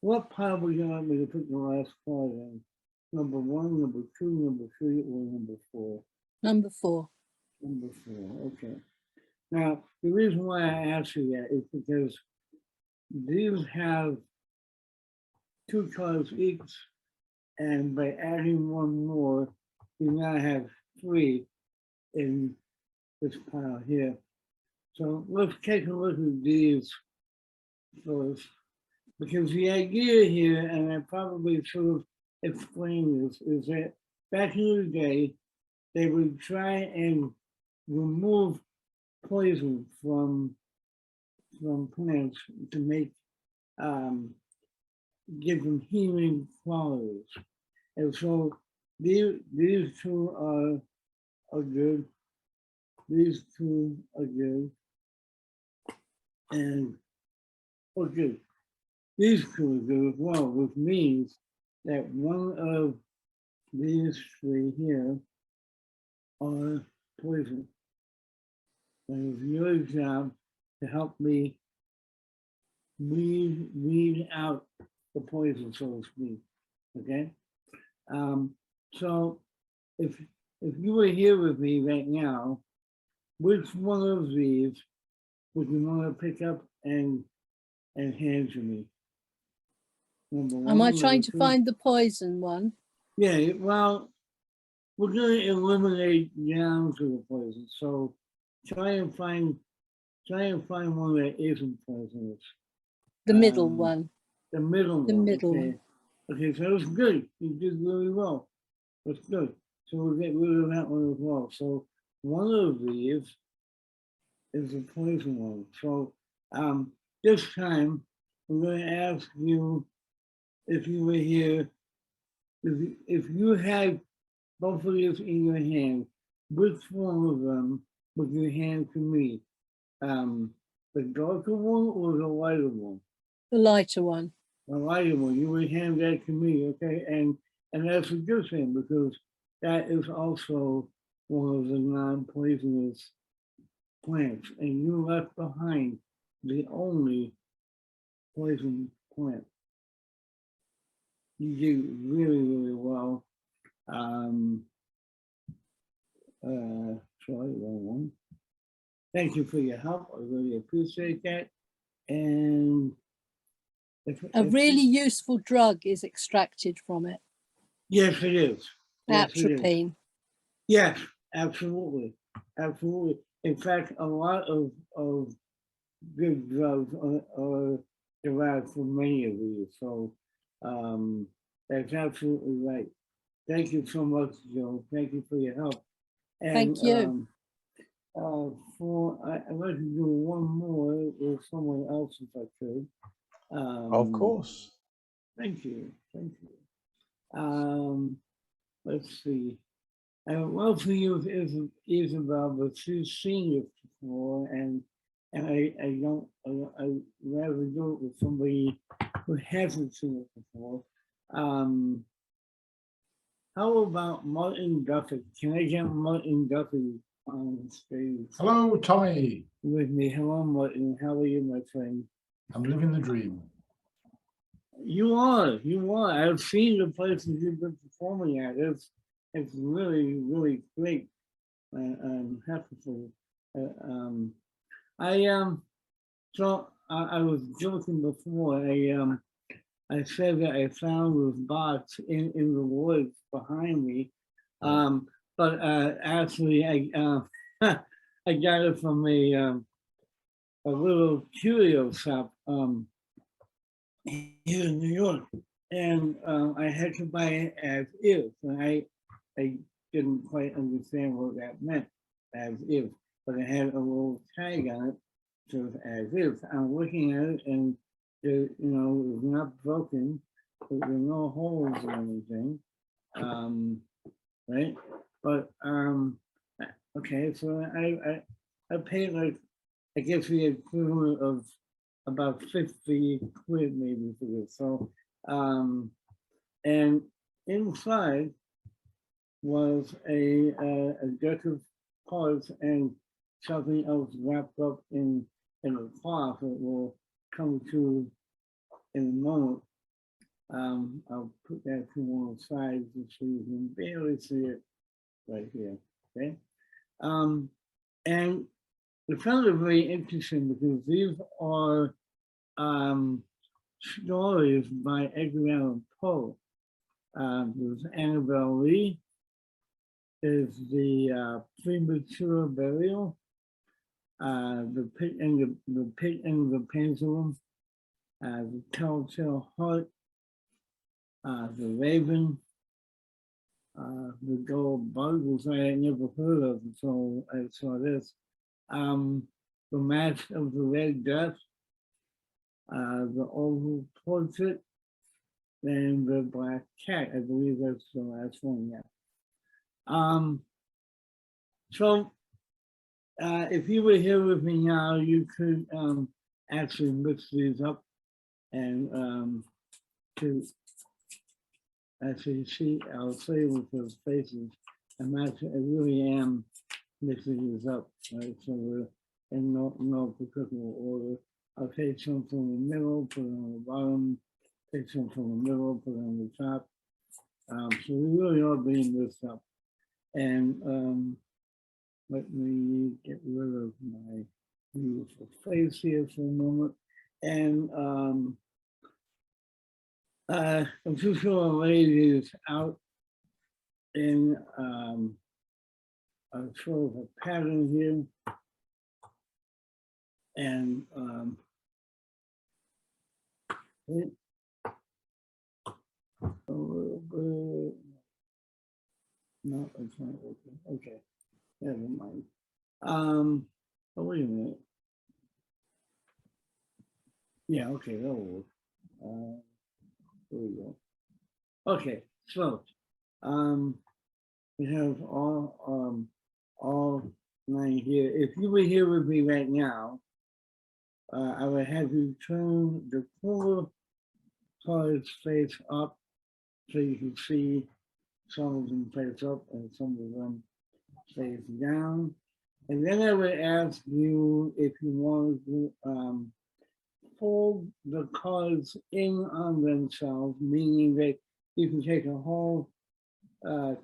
What pile would you want me to put the last card in? Number 1, number 2, number 3, or number 4? Number 4. Number 4, okay. Now, the reason why I asked you that is because these have 2 cards each, and by adding 1 more, you now have 3 in this pile here. So let's take a look at these first, because the idea here, and I probably should have explained this, is that back in the day, they would try and remove poison from plants to make give them healing qualities. And so these 2 are good. These 2 are good. And good. These 2 are good as well, which means that one of these 3 here are poison. And it's your job to help me weed out the poison, so to speak. Okay. So if you were here with me right now, which one of these would you want to pick up and and hand to me. Number Am I one, trying number to two. find the poison one? Yeah, well, we're going to eliminate down to the poison. So try and find one that isn't poisonous. The middle one. The middle The one. middle Okay. one. Okay, so it's good. You did really well. That's good. So we'll get rid of that one as well. So one of these is the poison one. So this time I'm going to ask you if you were here, if you had both of these in your hand, which one of them would you hand to me? The darker one or the lighter one? The lighter one. The lighter one. You would hand that to me, okay? And that's a good thing because that is also one of the non-poisonous plants, and you left behind the only poison plant. You did really, really well. Sorry, wrong one. Thank you for your help. I really appreciate that. And A really useful drug is extracted from it. yes, it is. Yes, it is. Atropine. Yes, absolutely. Absolutely. In fact, a lot of good drugs are derived from many of these. So that's absolutely right. Thank you so much, Joe. Thank you for your help. And, Thank you. I'd like to do one more with someone else if I could. Of course. Thank you. Thank you. Let's see. I would love to use Isabel, but she's seen it before, and I I'd rather do it with somebody who hasn't seen it before. How about Martin Duffy? Can I get Martin Duffy on stage? Hello, Tommy. With me. Hello, Martin. How are you, my friend? I'm living the dream. You are. I've seen the places you've been performing at. It's really, really great. I'm happy for you. So I was joking before. I said that I found this box in the woods behind me, but actually I I got it from a little curio shop here in New York, and I had to buy it as is, and I didn't quite understand what that meant, as is, but it had a little tag on it, so as is. I'm looking at it, and it, you know, it's not broken, but there are no holes or anything, right? But okay, so I paid like, I guess the equivalent of about 50 quid maybe for this. So, and inside was a deck of cards and something else wrapped up in a cloth that will come to in a moment. I'll put that to one side just so you can barely see it right here, okay? And I found it very interesting because these are stories by Edgar Allan Poe. There's Annabelle Lee, is the premature burial, the pit and the pendulum, the telltale heart, the raven, the gold bug, which I had never heard of until I saw this, the mask of the Red Death, the oval portrait, and the black cat. I believe that's the last one, yeah. So if you were here with me now, you could actually mix these up and to actually see, I'll say with those faces, I really am mixing these up, right? So we're in no particular order. I'll take some from the middle, put it on the bottom, take some from the middle, put it on the top. So we really are being mixed up. And let me get rid of my beautiful face here for a moment. and a particular lady is out in a sort of a pattern here, and a little bit. No, it's not working. Okay, never mind. Oh, wait a minute. Yeah, okay, that'll work. There we go. Okay, so we have all 9 here. If you were here with me right now, I would have you turn the corner cards face up so you can see some of them face up and some of them face down. And then I would ask you if you wanted to fold the cards in on themselves, meaning that you can take a whole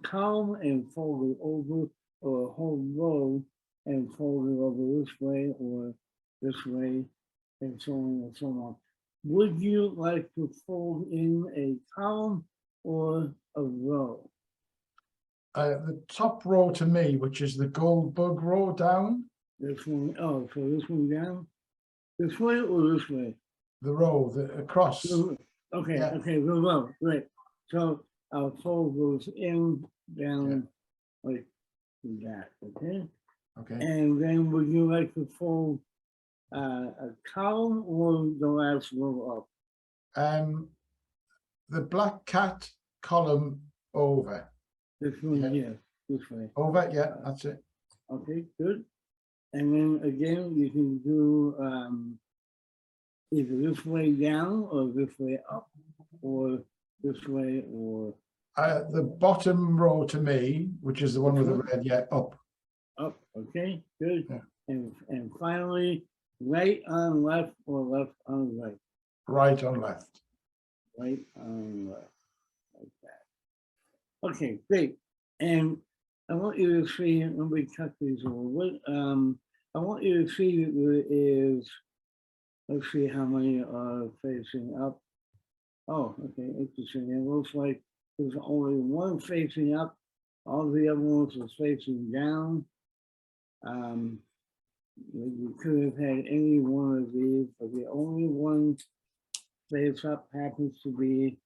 column and fold it over, or a whole row and fold it over this way or this way, and so on and so on. Would you like to fold in a column or a row? The top row to me, which is the gold bug row down. This one, oh, so this one down? This way or this way? The row, across. Okay, Yeah. okay, the row, right. So our fold goes in, down, like that, okay? Okay. And then would you like to fold a column or the last row up? The black cat column over. This one, yeah, this way. Over, yeah, that's it. Okay, good. And then again, you can do either this way down or this way up, or this way or The bottom row to me, which is the one with the red, yeah, up. up. Okay, good. Yeah. And finally, right on left or left on right. Right on left. Right on left, like that. Okay, great. And I want you to see, let me cut these a little bit. I want you to see that there is, let's see how many are facing up. Oh, okay, interesting. It looks like there's only one facing up. All the other ones are facing down. You could have had any one of these, but the only one face up happens to be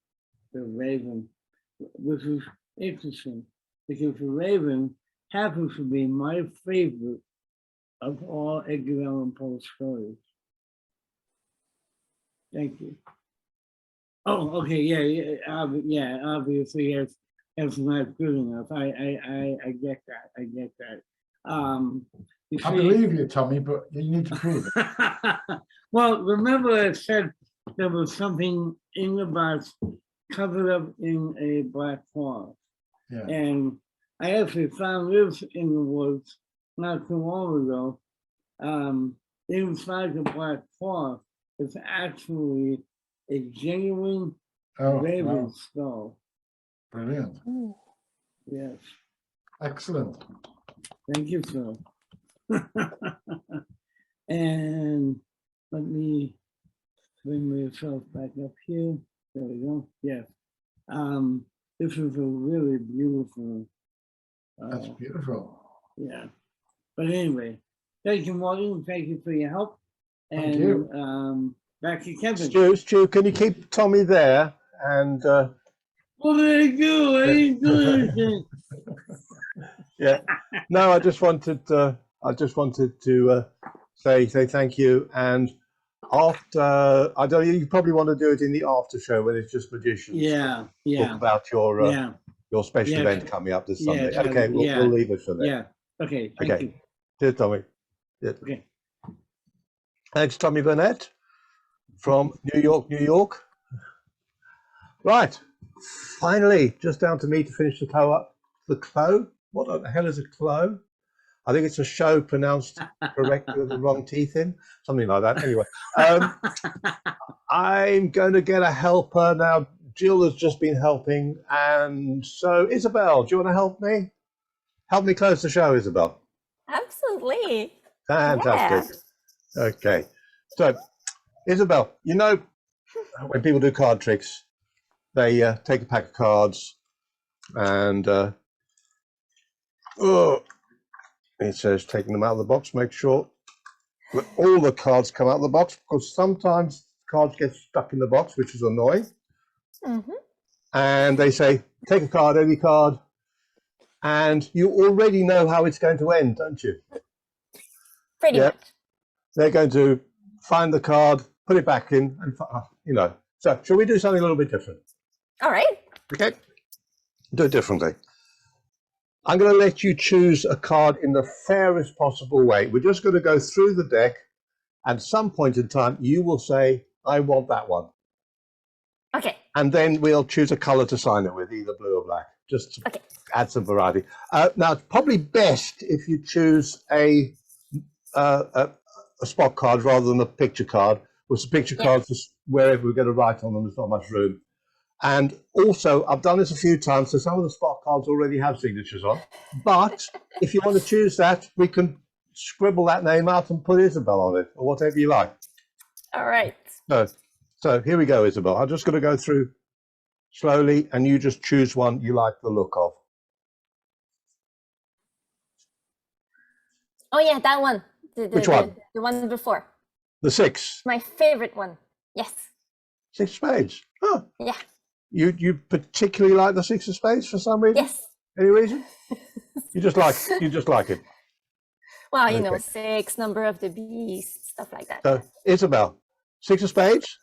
the raven, which is interesting because the raven happens to be my favorite of all Edgar Allan Poe stories. Thank you. Oh, okay, yeah, obviously that's not good enough. I get that. I get that. I believe you, Tommy, but you need to prove it. Well, remember I said there was something in the box covered up in a black cloth. Yeah. And I actually found this in the woods not too long ago. Inside the black cloth is actually a genuine raven skull. Brilliant. Ooh. Yes. Excellent. Thank you, sir. And let me bring myself back up here. There we go. Yes. This is a really beautiful. That's beautiful. Yeah. But anyway, thank you, Morgan. Thank you for your help. And Thank you. Back to Kevin. Stu, can you keep Tommy there? And What did I do? I didn't do anything. yeah, no, I just wanted to say thank you. And after, I don't know, you probably want to do it in the after show when it's just magicians. Yeah. Talk about your special event coming up this Sunday. Yeah, okay, we'll leave it for there. Yeah. Okay. Thank you. Cheers, Tommy. Yeah. Okay. Thanks, Tommy Burnett from New York, New York. Right, finally, just down to me to finish the toe up. The clo? What the hell is a clo? I think it's a show pronounced correctly with the wrong teeth in, something like that. Anyway, I'm going to get a helper now. Jill has just been helping, and so Isabel, do you want to help me? Help me close the show, Isabel. Absolutely. Fantastic. Yeah. Okay, so Isabel, you know, when people do card tricks, they take a pack of cards and it says taking them out of the box, make sure that all the cards come out of the box, because sometimes cards get stuck in the box, which is annoying. And they say, take a card, any card, and you already know how it's going to end, don't you? Pretty much. They're going to find the card, put it back in, and you know. So, shall we do something a little bit different? All right. Okay. Do it differently. I'm going to let you choose a card in the fairest possible way. We're just going to go through the deck. At some point in time, you will say, I want that one. Okay. And then we'll choose a color to sign it with, either blue or black, just to add some variety. Now, it's probably best if you choose a spot card rather than a picture card, because the picture cards, just wherever we're going to write on them, there's not much room. And also, I've done this a few times, so some of the spot cards already have signatures on. But if you want to choose that, we can scribble that name out and put Isabel on it, or whatever you like. All right. So here we go, Isabel. I'm just going to go through slowly, and you just choose one you like the look of. Oh yeah, that one. Which one? The one before. The 6. My favorite one. Yes. 6 of spades. Oh. Yeah. You particularly like the 6 of spades for some reason? Yes. Any reason? You just like it. Well, you know, 6, number of the beast, stuff like that. So, Isabel, 6 of spades.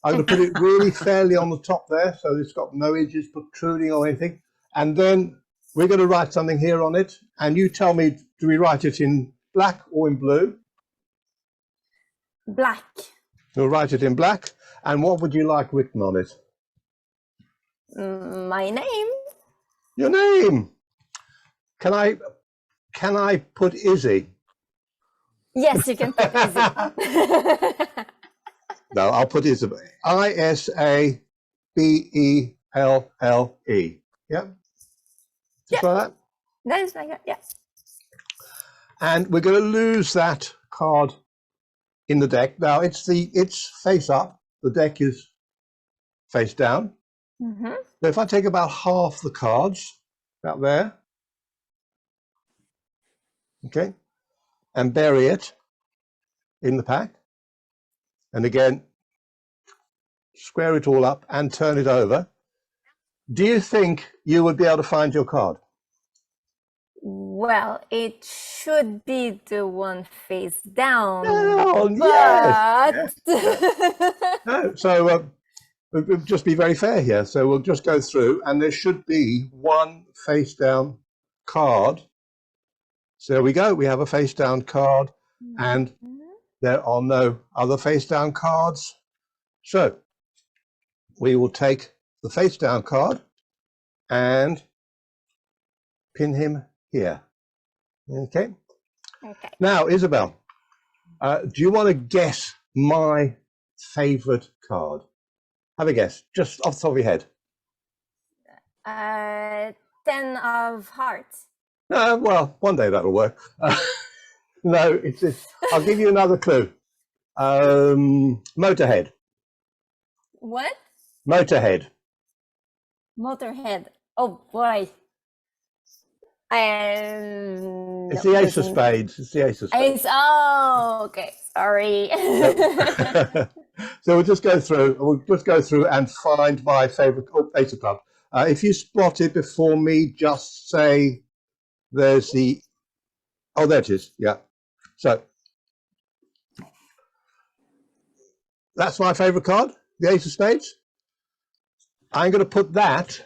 I'm going to put it really fairly on the top there, so it's got no edges protruding or anything. And then we're going to write something here on it, and you tell me, do we write it in black or in blue? Black. We'll write it in black. And what would you like written on it? My name. Your name. Can I put Izzy? Yes, you can put Izzy. No, I'll put Isabel. Isabelle. Yeah. Just like that. That is like that. Yes. And we're going to lose that card in the deck. Now it's face up. The deck is face down. So if I take about half the cards, about there, okay, and bury it in the pack, and again, square it all up and turn it over, do you think you would be able to find your card? Well, it should be the one face down. Oh, but... yes. No, so we'll just be very fair here. So we'll just go through, and there should be one face down card. So there we go. We have a face down card, and there are no other face down cards. So we will take the face down card and pin him here. Okay. Now, Isabel, do you want to guess my favorite card? Have a guess, just off the top of your head. 10 of hearts. Well, one day that'll work. No, it's this. I'll give you another clue. Motorhead. What? Motorhead. Motorhead. Oh boy. It's the Ace of Spades. It's the Ace of Spades. Oh, okay. Sorry. So we'll just go through and find my favorite Ace of Clubs. If you spot it before me, just say there's the. Oh, there it is. Yeah. So that's my favorite card, the Ace of Spades. I'm going to put that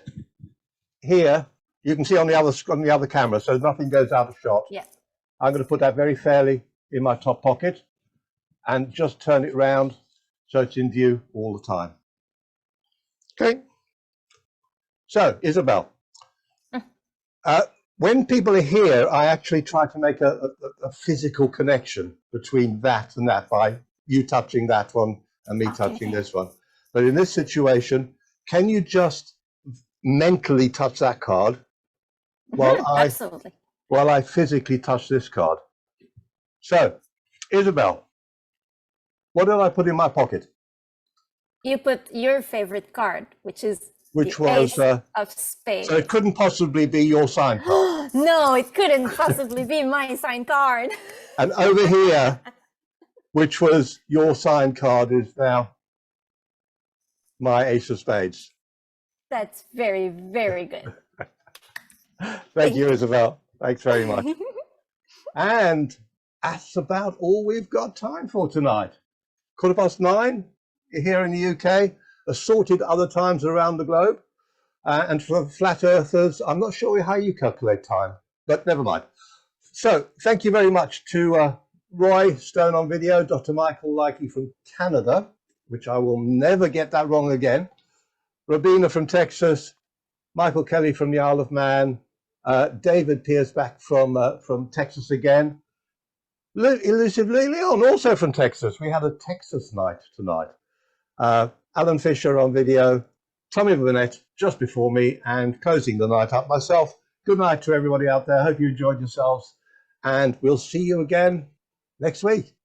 here. You can see on the other camera, so nothing goes out of shot. Yeah. I'm going to put that very fairly in my top pocket and just turn it round so it's in view all the time. Okay. So, Isabel, when people are here, I actually try to make a physical connection between that and that by you touching that one and me touching this one. But in this situation, can you just mentally touch that card while I physically touch this card? So, Isabel, What did I put in my pocket? You put your favorite card, which is Which the was, Ace of Spades. so it couldn't possibly be your sign card. No, it couldn't possibly be my signed card. And over here, which was your sign card, is now my Ace of Spades. That's very, very good. Thank you, Isabel. Thanks very much. And that's about all we've got time for tonight. 9:15 here in the UK, assorted other times around the globe. And for flat earthers, I'm not sure how you calculate time, but never mind. So thank you very much to Roy Stone on video, Dr. Michael Likey from Canada, which I will never get that wrong again, Robina from Texas, Michael Kelly from the Isle of Man, David Pierce back from Texas again, Illusive Leon also from Texas. We had a Texas night tonight. Alan Fisher on video, Tommy Burnett just before me, and closing the night up myself. Good night to everybody out there. Hope you enjoyed yourselves, and we'll see you again next week.